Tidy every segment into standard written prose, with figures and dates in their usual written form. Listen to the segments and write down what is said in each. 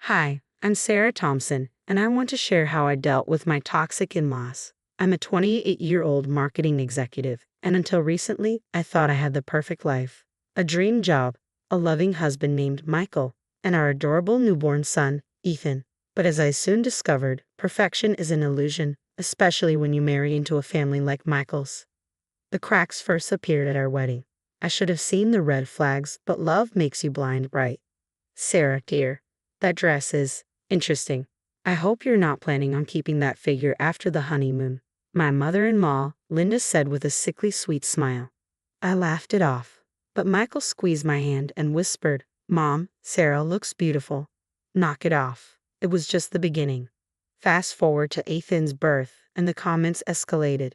Hi, I'm Sarah Thompson, and I want to share how I dealt with my toxic in-laws. I'm a 28-year-old marketing executive, and until recently, I thought I had the perfect life. A dream job, a loving husband named Michael, and our adorable newborn son, Ethan. But as I soon discovered, perfection is an illusion, especially when you marry into a family like Michael's. The cracks first appeared at our wedding. I should have seen the red flags, but love makes you blind, right? Sarah, dear, that dress is interesting. I hope you're not planning on keeping that figure after the honeymoon, my mother-in-law, Linda said with a sickly sweet smile. I laughed it off, but Michael squeezed my hand and whispered, Mom, Sarah looks beautiful. Knock it off. It was just the beginning. Fast forward to Ethan's birth, and the comments escalated.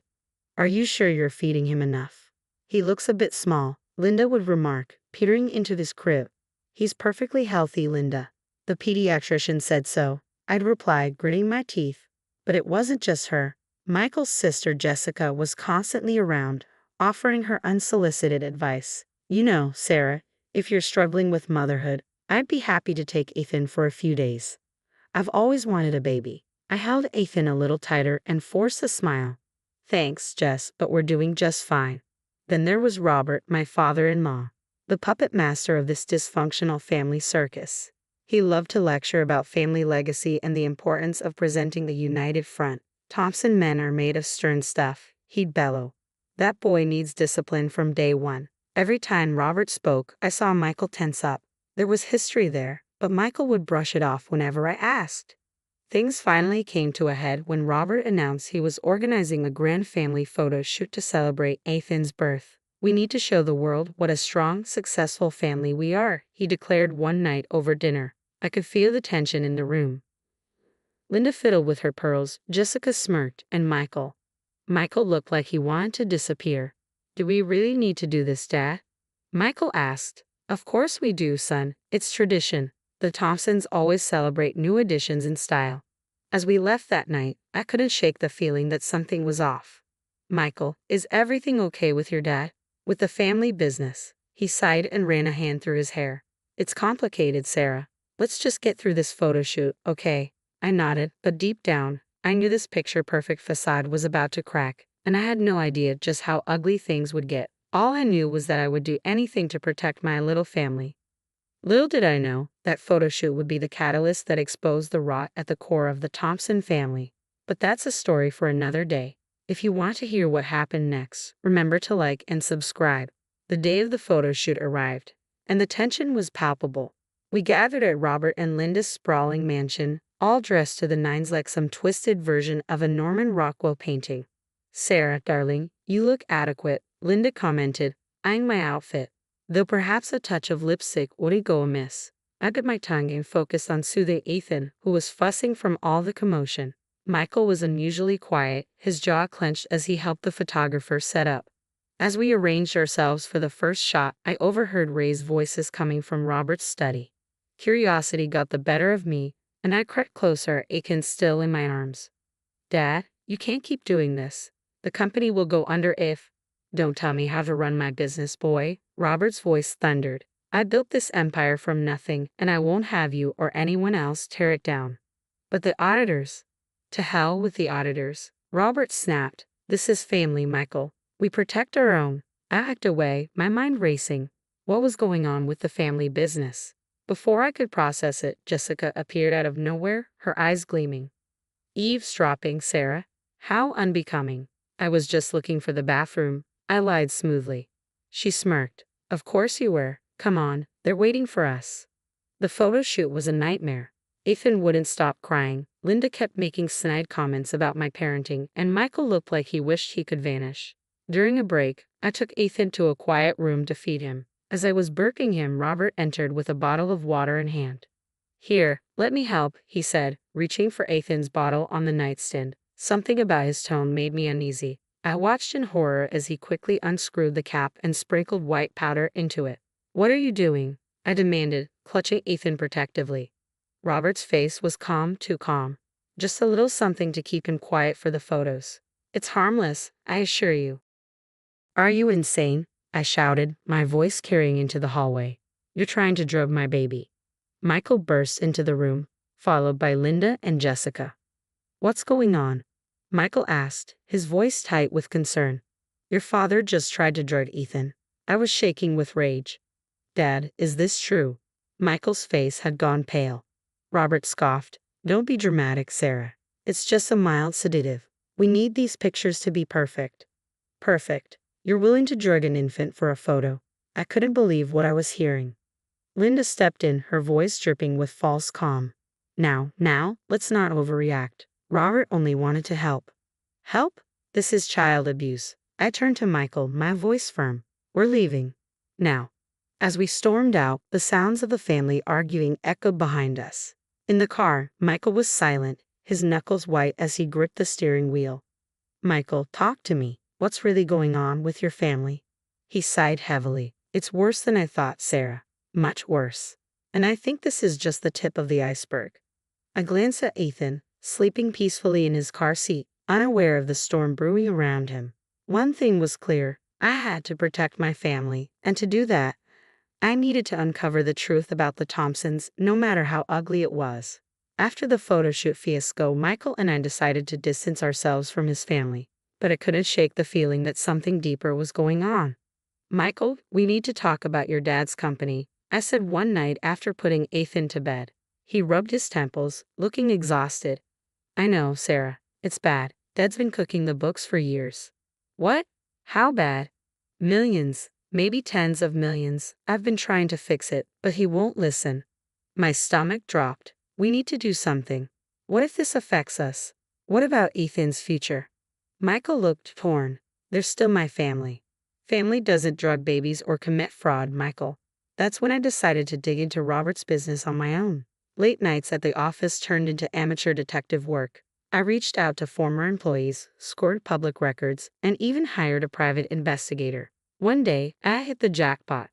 Are you sure you're feeding him enough? He looks a bit small, Linda would remark, peering into this crib. He's perfectly healthy, Linda. The pediatrician said so. I'd reply, gritting my teeth. But it wasn't just her. Michael's sister Jessica was constantly around, offering her unsolicited advice. You know, Sarah, if you're struggling with motherhood, I'd be happy to take Ethan for a few days. I've always wanted a baby. I held Ethan a little tighter and forced a smile. Thanks, Jess, but we're doing just fine. Then there was Robert, my father-in-law, the puppet master of this dysfunctional family circus. He loved to lecture about family legacy and the importance of presenting the united front. Thompson men are made of stern stuff, he'd bellow. That boy needs discipline from day one. Every time Robert spoke, I saw Michael tense up. There was history there, but Michael would brush it off whenever I asked. Things finally came to a head when Robert announced he was organizing a grand family photo shoot to celebrate Ethan's birth. We need to show the world what a strong, successful family we are, he declared one night over dinner. I could feel the tension in the room. Linda fiddled with her pearls, Jessica smirked, and Michael looked like he wanted to disappear. Do we really need to do this, Dad? Michael asked. Of course we do, son. It's tradition. The Thompsons always celebrate new additions in style. As we left that night, I couldn't shake the feeling that something was off. Michael, is everything okay with your dad? With the family business? He sighed and ran a hand through his hair. It's complicated, Sarah. Let's just get through this photo shoot, okay? I nodded, but deep down, I knew this picture-perfect facade was about to crack, and I had no idea just how ugly things would get. All I knew was that I would do anything to protect my little family. Little did I know that photo shoot would be the catalyst that exposed the rot at the core of the Thompson family. But that's a story for another day. If you want to hear what happened next, remember to like and subscribe. The day of the photo shoot arrived, and the tension was palpable. We gathered at Robert and Linda's sprawling mansion, all dressed to the nines like some twisted version of a Norman Rockwell painting. Sarah, darling, you look adequate, Linda commented, eyeing my outfit. Though perhaps a touch of lipstick wouldn't go amiss. I bit my tongue and focused on soothing Ethan, who was fussing from all the commotion. Michael was unusually quiet, his jaw clenched as he helped the photographer set up. As we arranged ourselves for the first shot, I overheard raised voices coming from Robert's study. Curiosity got the better of me, and I crept closer, Ethan still in my arms. Dad, you can't keep doing this. The company will go under if... Don't tell me how to run my business, boy, Robert's voice thundered. I built this empire from nothing, and I won't have you or anyone else tear it down. But the auditors? To hell with the auditors, Robert snapped. This is family, Michael. We protect our own. I hacked away, my mind racing. What was going on with the family business? Before I could process it, Jessica appeared out of nowhere, her eyes gleaming. Eavesdropping, Sarah? How unbecoming. I was just looking for the bathroom, I lied smoothly. She smirked. Of course you were. Come on, they're waiting for us. The photo shoot was a nightmare. Ethan wouldn't stop crying. Linda kept making snide comments about my parenting, and Michael looked like he wished he could vanish. During a break, I took Ethan to a quiet room to feed him. As I was burping him, Robert entered with a bottle of water in hand. Here, let me help, he said, reaching for Ethan's bottle on the nightstand. Something about his tone made me uneasy. I watched in horror as he quickly unscrewed the cap and sprinkled white powder into it. What are you doing? I demanded, clutching Ethan protectively. Robert's face was calm, too calm. Just a little something to keep him quiet for the photos. It's harmless, I assure you. Are you insane? I shouted, my voice carrying into the hallway. You're trying to drug my baby. Michael burst into the room. followed by Linda and Jessica. "What's going on?" Michael asked, his voice tight with concern. "Your father just tried to drug Ethan." I was shaking with rage. "Dad, is this true?" Michael's face had gone pale. Robert scoffed. "Don't be dramatic, Sarah. It's just a mild sedative. We need these pictures to be perfect." "Perfect? You're willing to drug an infant for a photo?" I couldn't believe what I was hearing. Linda stepped in, her voice dripping with false calm. Now, let's not overreact. Robert only wanted to help." "Help? This is child abuse." I turned to Michael, my voice firm. "We're leaving. Now." As we stormed out, the sounds of the family arguing echoed behind us. In the car, Michael was silent, his knuckles white as he gripped the steering wheel. "Michael, talk to me. What's really going on with your family?" He sighed heavily. "It's worse than I thought, Sarah. Much worse. And I think this is just the tip of the iceberg." I glanced at Ethan, sleeping peacefully in his car seat, unaware of the storm brewing around him. One thing was clear. I had to protect my family, and to do that, I needed to uncover the truth about the Thompsons, no matter how ugly it was. After the photoshoot fiasco, Michael and I decided to distance ourselves from his family, but I couldn't shake the feeling that something deeper was going on. "Michael, we need to talk about your dad's company," I said one night after putting Ethan to bed. He rubbed his temples, looking exhausted. "I know, Sarah. It's bad. Dad's been cooking the books for years." "What? How bad?" "Millions. Maybe tens of millions. I've been trying to fix it, but he won't listen." My stomach dropped. "We need to do something. What if this affects us? What about Ethan's future?" Michael looked torn. "They're still my family." "Family doesn't drug babies or commit fraud, Michael." That's when I decided to dig into Robert's business on my own. Late nights at the office turned into amateur detective work. I reached out to former employees, scored public records, and even hired a private investigator. One day, I hit the jackpot.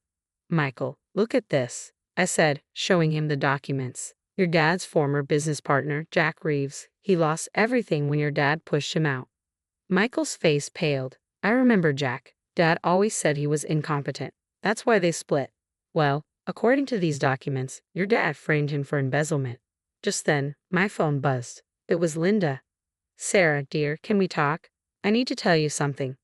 "Michael, look at this," I said, showing him the documents. "Your dad's former business partner, Jack Reeves, he lost everything when your dad pushed him out." Michael's face paled. "I remember Jack. Dad always said he was incompetent. That's why they split." "Well, according to these documents, your dad framed him for embezzlement." Just then, my phone buzzed. It was Linda. "Sarah, dear, can we talk? I need to tell you something."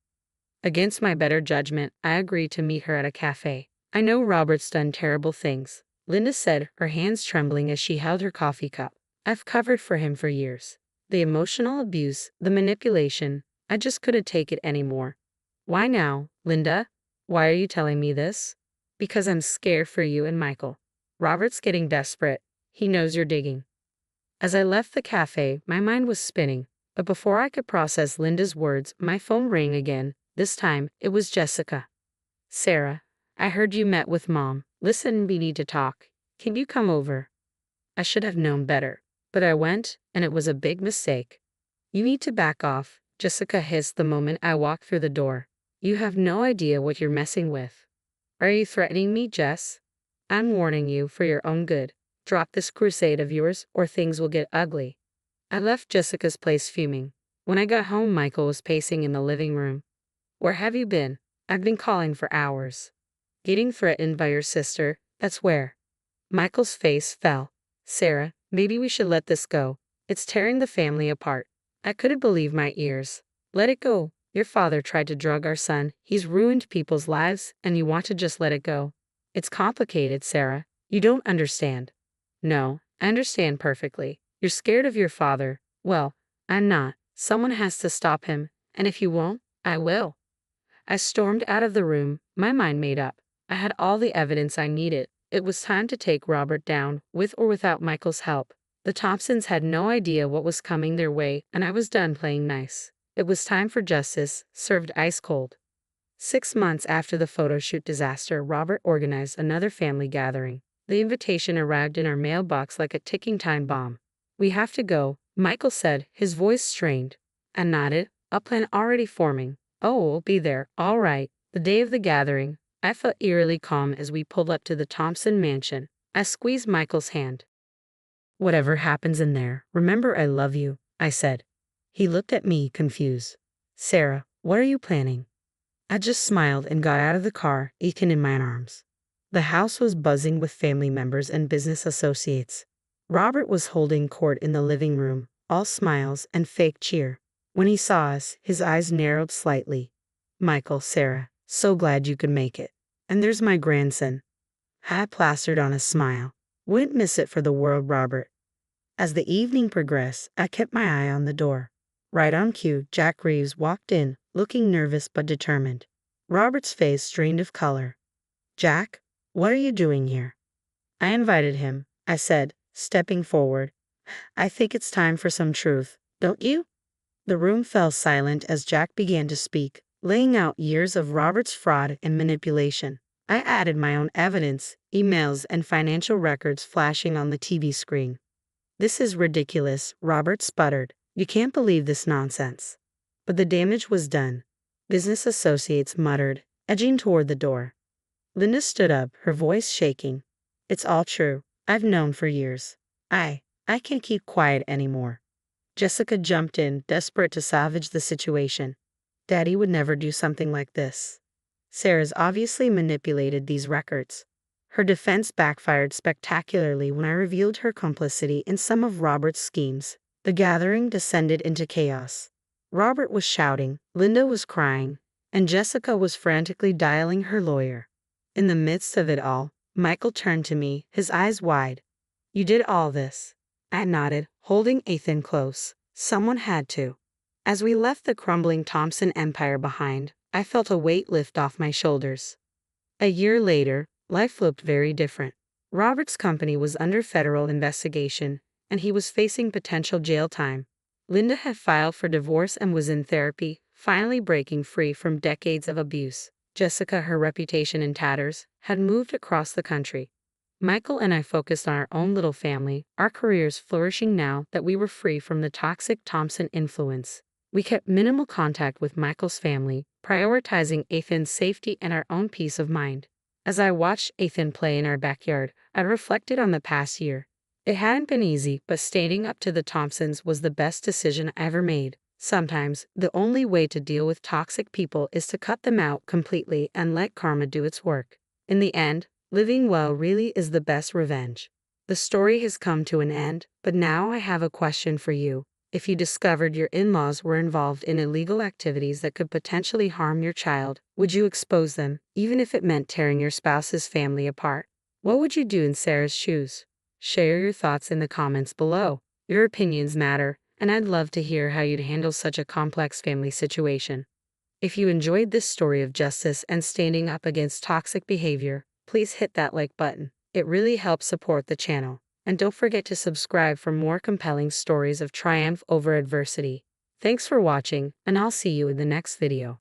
Against my better judgment, I agreed to meet her at a cafe. "I know Robert's done terrible things," Linda said, her hands trembling as she held her coffee cup. "I've covered for him for years. The emotional abuse, the manipulation, I just couldn't take it anymore." "Why now, Linda? Why are you telling me this?" "Because I'm scared for you and Michael. Robert's getting desperate. He knows you're digging." As I left the cafe, my mind was spinning, but before I could process Linda's words, my phone rang again. This time, it was Jessica. "Sarah, I heard you met with Mom. Listen, we need to talk. Can you come over?" I should have known better, but I went, and it was a big mistake. "You need to back off," Jessica hissed the moment I walked through the door. "You have no idea what you're messing with." "Are you threatening me, Jess?" "I'm warning you for your own good. Drop this crusade of yours, or things will get ugly." I left Jessica's place fuming. When I got home, Michael was pacing in the living room. "Where have you been? I've been calling for hours." "Getting threatened by your sister, that's where." Michael's face fell. "Sarah, maybe we should let this go. It's tearing the family apart." I couldn't believe my ears. "Let it go. Your father tried to drug our son. He's ruined people's lives, and you want to just let it go." "It's complicated, Sarah. You don't understand." "No, I understand perfectly. You're scared of your father. Well, I'm not. Someone has to stop him, and if you won't, I will." I stormed out of the room, my mind made up. I had all the evidence I needed. It was time to take Robert down, with or without Michael's help. The Thompsons had no idea what was coming their way, and I was done playing nice. It was time for justice, served ice cold. 6 months after the photoshoot disaster, Robert organized another family gathering. The invitation arrived in our mailbox like a ticking time bomb. "We have to go," Michael said, his voice strained. I nodded, a plan already forming. "Oh, we'll be there, all right." The day of the gathering, I felt eerily calm as we pulled up to the Thompson mansion. I squeezed Michael's hand. "Whatever happens in there, remember I love you," I said. He looked at me, confused. "Sarah, what are you planning?" I just smiled and got out of the car, Ethan in my arms. The house was buzzing with family members and business associates. Robert was holding court in the living room, all smiles and fake cheer. When he saw us, his eyes narrowed slightly. Michael, Sarah, so glad you could make it. And there's my grandson. I plastered on a smile. Wouldn't miss it for the world, Robert. As the evening progressed, I kept my eye on the door. Right on cue, Jack Reeves walked in, looking nervous but determined. Robert's face strained of color. Jack, what are you doing here? I invited him, I said, stepping forward. I think it's time for some truth, don't you? The room fell silent as Jack began to speak, laying out years of Robert's fraud and manipulation. I added my own evidence, emails and financial records flashing on the TV screen. This is ridiculous, Robert sputtered. You can't believe this nonsense. But the damage was done. Business associates muttered, edging toward the door. Linda stood up, her voice shaking. It's all true. I've known for years. I can't keep quiet anymore. Jessica jumped in, desperate to salvage the situation. Daddy would never do something like this. Sarah's obviously manipulated these records. Her defense backfired spectacularly when I revealed her complicity in some of Robert's schemes. The gathering descended into chaos. Robert was shouting, Linda was crying, and Jessica was frantically dialing her lawyer. In the midst of it all, Michael turned to me, his eyes wide. You did all this? I nodded, holding Ethan close. Someone had to. As we left the crumbling Thompson empire behind, I felt a weight lift off my shoulders. A year later, life looked very different. Robert's company was under federal investigation, and he was facing potential jail time. Linda had filed for divorce and was in therapy, finally breaking free from decades of abuse. Jessica, her reputation in tatters, had moved across the country. Michael and I focused on our own little family, our careers flourishing now that we were free from the toxic Thompson influence. We kept minimal contact with Michael's family, prioritizing Ethan's safety and our own peace of mind. As I watched Ethan play in our backyard, I reflected on the past year. It hadn't been easy, but standing up to the Thompsons was the best decision I ever made. Sometimes, the only way to deal with toxic people is to cut them out completely and let karma do its work. In the end, living well really is the best revenge. The story has come to an end, but now I have a question for you. If you discovered your in-laws were involved in illegal activities that could potentially harm your child, would you expose them, even if it meant tearing your spouse's family apart? What would you do in Sarah's shoes? Share your thoughts in the comments below. Your opinions matter, and I'd love to hear how you'd handle such a complex family situation. If you enjoyed this story of justice and standing up against toxic behavior, please hit that like button. It really helps support the channel. And don't forget to subscribe for more compelling stories of triumph over adversity. Thanks for watching, and I'll see you in the next video.